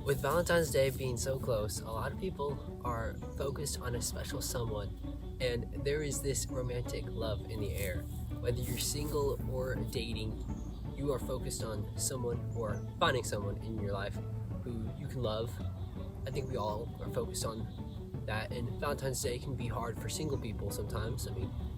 With Valentine's Day being so close, a lot of people are focused on a special someone, and there is this romantic love in the air. Whether you're single or dating, you are focused on someone or finding someone in your life who you can love. I think we all are focused on that, and Valentine's Day can be hard for single people sometimes.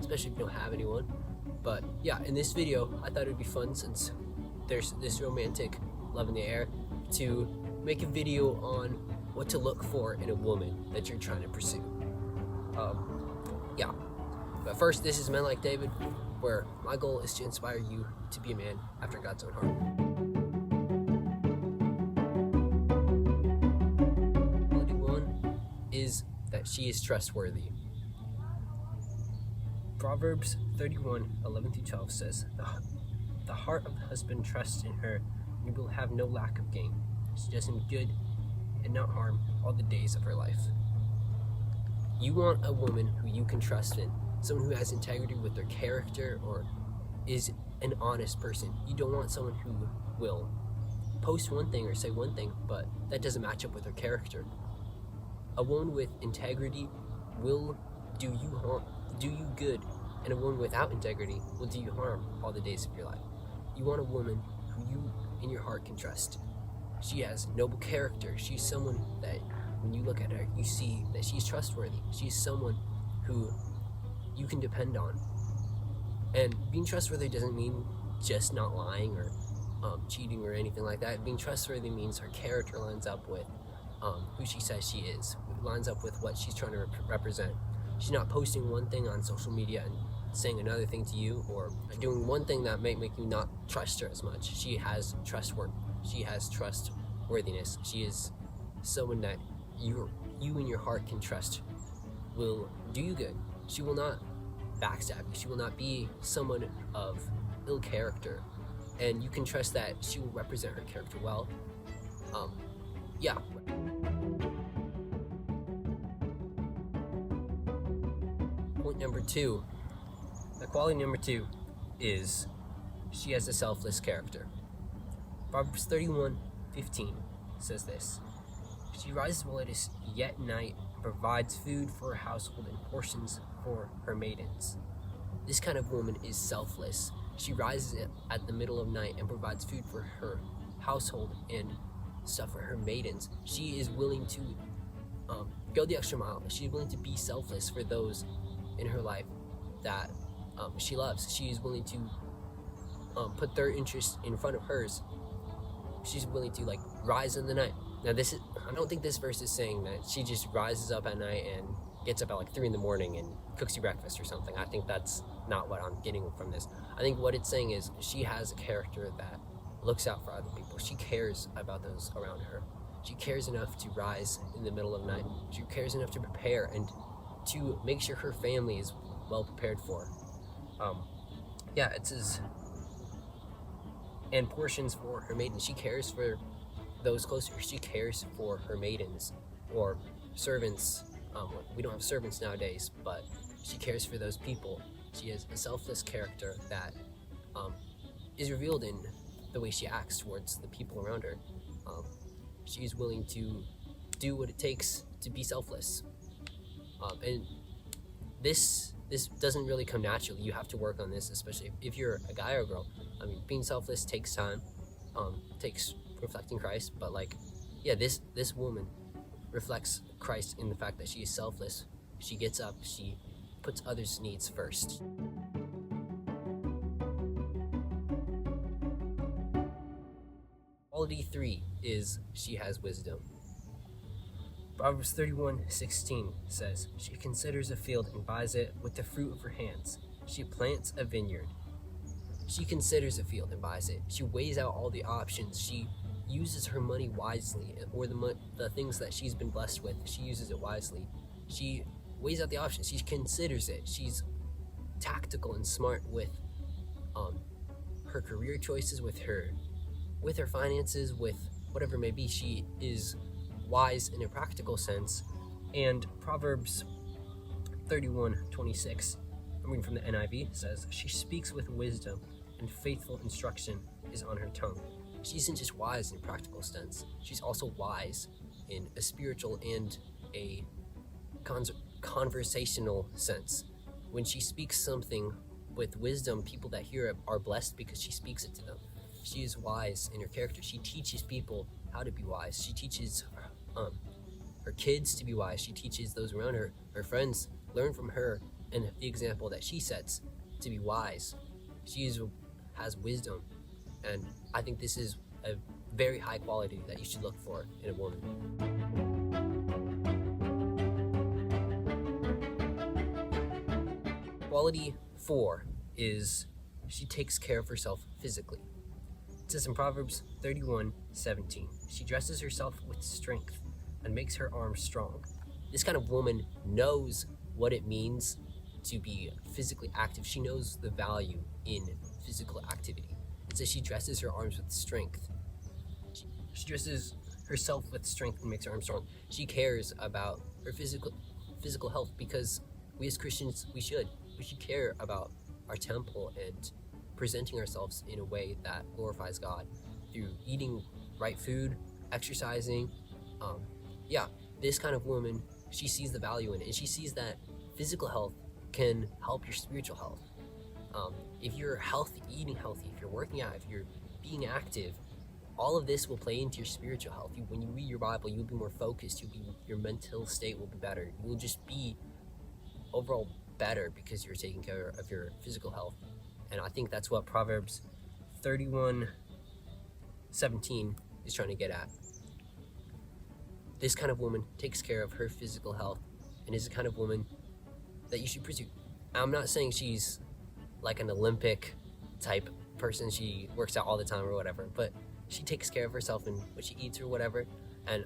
Especially if you don't have anyone. But yeah, in this video, I thought it would be fun, since there's this romantic love in the air, to make a video on what to look for in a woman that you're trying to pursue. Yeah, but first, this is Men Like David, where my goal is to inspire you to be a man after God's own heart. Quality one is that she is trustworthy. Proverbs 31:11-12 says, The heart of the husband trusts in her, and he will have no lack of gain. She does him good and not harm all the days of her life. You want a woman who you can trust in, someone who has integrity with their character or is an honest person. You don't want someone who will post one thing or say one thing, but that doesn't match up with their character. A woman with integrity will do you good, and a woman without integrity will do you harm all the days of your life. You want a woman who you in your heart can trust. She has noble character. She's someone that when you look at her, you see that she's trustworthy. She's someone who you can depend on. And being trustworthy doesn't mean just not lying or cheating or anything like that. Being trustworthy means her character lines up with who she says she is. It lines up with what she's trying to represent. She's not posting one thing on social media and saying another thing to you, or doing one thing that might make you not trust her as much. She has trustworthiness. She is someone that you in your heart can trust will do you good. She will not backstab you. She will not be someone of ill character, and you can trust that she will represent her character well. Yeah. Point number two. The quality number two is she has a selfless character. Proverbs 31:15 says this: She rises while it is yet night and provides food for her household and portions for her maidens. This kind of woman is selfless. She rises at the middle of night and provides food for her household and stuff for her maidens. She is willing to go the extra mile. She's willing to be selfless for those in her life that she loves. She is willing to put their interest in front of hers. She's willing to rise in the night. Now I don't think this verse is saying that she just rises up at night and gets up at 3 a.m. and cooks you breakfast or something. I think that's not what I'm getting from this. I think what it's saying is she has a character that looks out for other people. She cares about those around her. She cares enough to rise in the middle of the night. She cares enough to prepare and to make sure her family is well prepared for. It says, and portions for her maidens. She cares for those close to her. She cares for her maidens or servants. We don't have servants nowadays, but she cares for those people. She has a selfless character that is revealed in the way she acts towards the people around her. She's willing to do what it takes to be selfless. And this doesn't really come naturally. You have to work on this, especially if you're a guy or a girl. Being selfless takes time, takes reflecting Christ. But this woman reflects Christ in the fact that she is selfless. She gets up. She puts others' needs first. Quality 3 is she has wisdom. Proverbs 31:16 says, She considers a field and buys it with the fruit of her hands. She plants a vineyard. She considers a field and buys it. She weighs out all the options. She uses her money wisely, or the things that she's been blessed with, she uses it wisely. She weighs out the options. She considers it. She's tactical and smart with her career choices, with her finances, with whatever it may be. She is wise in a practical sense. And Proverbs 31:26, I'm reading from the NIV, says, She speaks with wisdom, and faithful instruction is on her tongue. she isn't just wise in a practical sense, she's also wise in a spiritual and a conversational sense. When she speaks something with wisdom, people that hear it are blessed because she speaks it to them. She is wise in her character. She teaches people how to be wise. She teaches her kids to be wise. She teaches those around her, her friends, learn from her and the example that she sets to be wise. She has wisdom, and I think this is a very high quality that you should look for in a woman. Quality 4 is she takes care of herself physically. It says in Proverbs 31:17, she dresses herself with strength and makes her arms strong. This kind of woman knows what it means to be physically active. She knows the value in physical activity. It says she dresses her arms with strength. She dresses herself with strength and makes her arms strong. She cares about her physical health, because we as Christians, we should care about our temple and presenting ourselves in a way that glorifies God through eating right food, exercising. This kind of woman, she sees the value in it, and she sees that physical health can help your spiritual health. If you're healthy, eating healthy, if you're working out, if you're being active, all of this will play into your spiritual health. When you read your Bible, you'll be more focused. Your mental state will be better. You will just be overall better because you're taking care of your physical health. And I think that's what Proverbs 31:17 is trying to get at. This kind of woman takes care of her physical health and is the kind of woman that you should pursue. I'm not saying she's like an Olympic type person, she works out all the time or whatever, but she takes care of herself and what she eats or whatever. And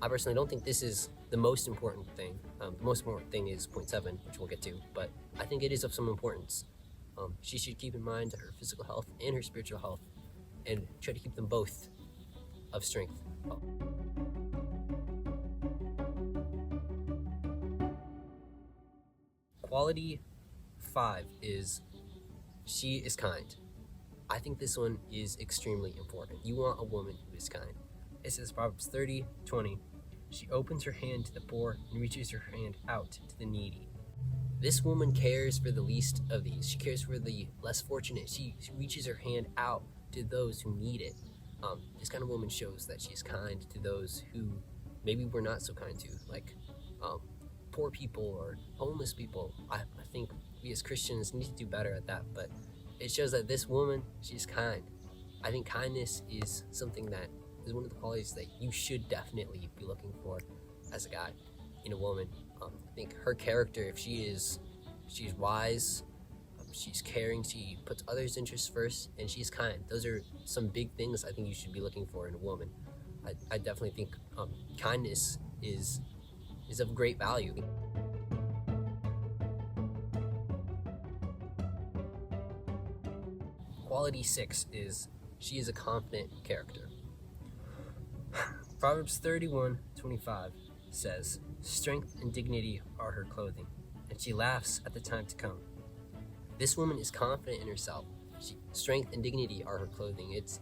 I personally don't think this is the most important thing. The most important thing is point 7, which we'll get to, but I think it is of some importance. She should keep in mind her physical health and her spiritual health and try to keep them both of strength. Quality 5 is she is kind. I think this one is extremely important. You want a woman who is kind. It says Proverbs 30:20, she opens her hand to the poor and reaches her hand out to the needy. This woman cares for the least of these. She cares for the less fortunate. She reaches her hand out to those who need it. This kind of woman shows that she's kind to those who maybe we're not so kind to, like poor people or homeless people. I think we as Christians need to do better at that, but it shows that this woman, she's kind. I think kindness is something that is one of the qualities that you should definitely be looking for as a guy in a woman. I think her character, if she's wise, she's caring, she puts others' interests first, and she's kind. Those are some big things I think you should be looking for in a woman. I definitely think kindness is of great value. Quality 6 is she is a confident character. Proverbs 31:25 says, strength and dignity are her clothing, and she laughs at the time to come. This woman is confident in herself. Strength and dignity are her clothing. It's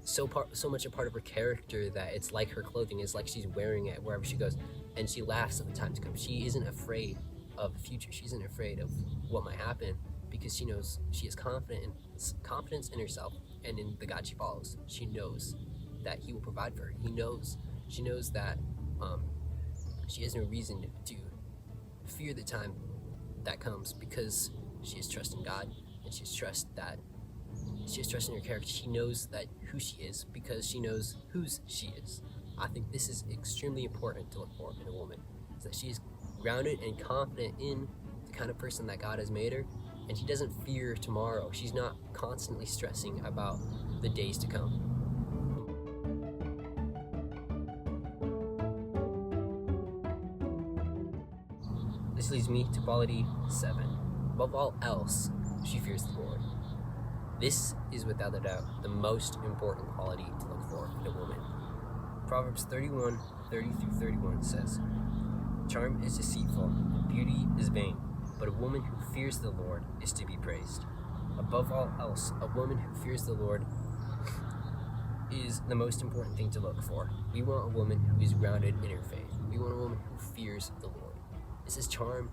so much a part of her character that it's like her clothing. It's like she's wearing it wherever she goes, and she laughs at the time to come. She isn't afraid of the future. She isn't afraid of what might happen, because she knows she is confidence in herself and in the God she follows. She knows that He will provide for her. She knows that she has no reason to fear the time that comes, because she has trust in God, and she has trust in her character. She knows that who she is because she knows whose she is. I think this is extremely important to look for in a woman, is that she is grounded and confident in the kind of person that God has made her, and she doesn't fear tomorrow. She's not constantly stressing about the days to come. This leads me to quality 7. Above all else, she fears the Lord. This is without a doubt the most important quality to look for in a woman. Proverbs 31:30-31 says, charm is deceitful, and beauty is vain, but a woman who fears the Lord is to be praised. Above all else, a woman who fears the Lord is the most important thing to look for. We want a woman who is grounded in her faith. We want a woman who fears the Lord. It says charm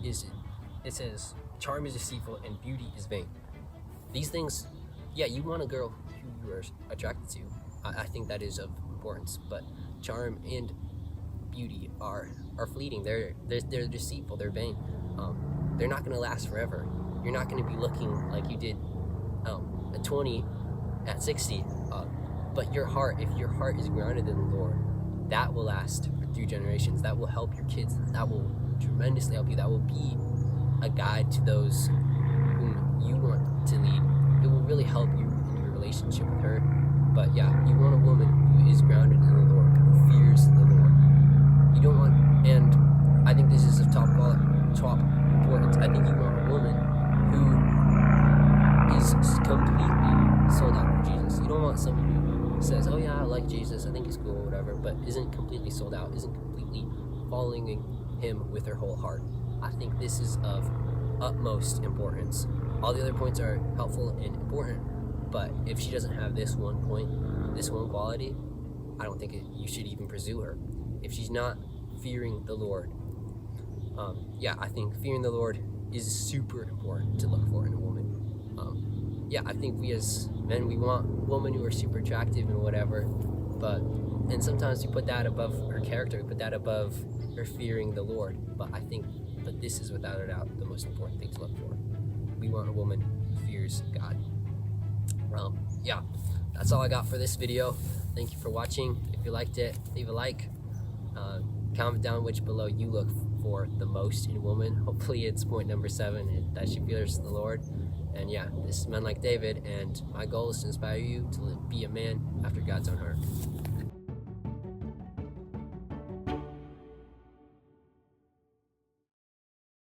is deceitful and beauty is vain. These things, yeah, you want a girl who you are attracted to. I think that is of importance, but charm and beauty are fleeting. They're deceitful. They're vain. They're not going to last forever. You're not going to be looking like you did at 20, at 60. But your heart, if your heart is grounded in the Lord, that will last through generations. That will help your kids. That will tremendously help you. That will be a guide to those whom you want to lead. It will really help you in your relationship with her. But yeah, you want a woman who is grounded in the Lord, who fears the Lord. You don't want, and I think this is of top importance. I think you want a woman who is completely sold out for Jesus. You don't want someone who says, oh yeah, I like Jesus, I think he's cool, whatever, but isn't completely sold out, isn't completely following him with her whole heart. I think this is of utmost importance. All the other points are helpful and important, but if she doesn't have this one point, this one quality, I don't think you should even pursue her. If she's not fearing the Lord, I think fearing the Lord is super important to look for in a woman. I think we as men, we want women who are super attractive and whatever, and sometimes we put that above her character, we put that above her fearing the Lord, but this is without a doubt the most important thing to look for. We want a woman who fears God. That's all I got for this video. Thank you for watching. If you liked it, leave a like. Comment down which below you look for the most in a woman. Hopefully it's point number 7, that she fears the Lord. And yeah, this is Men Like David, and my goal is to inspire you to be a man after God's own heart.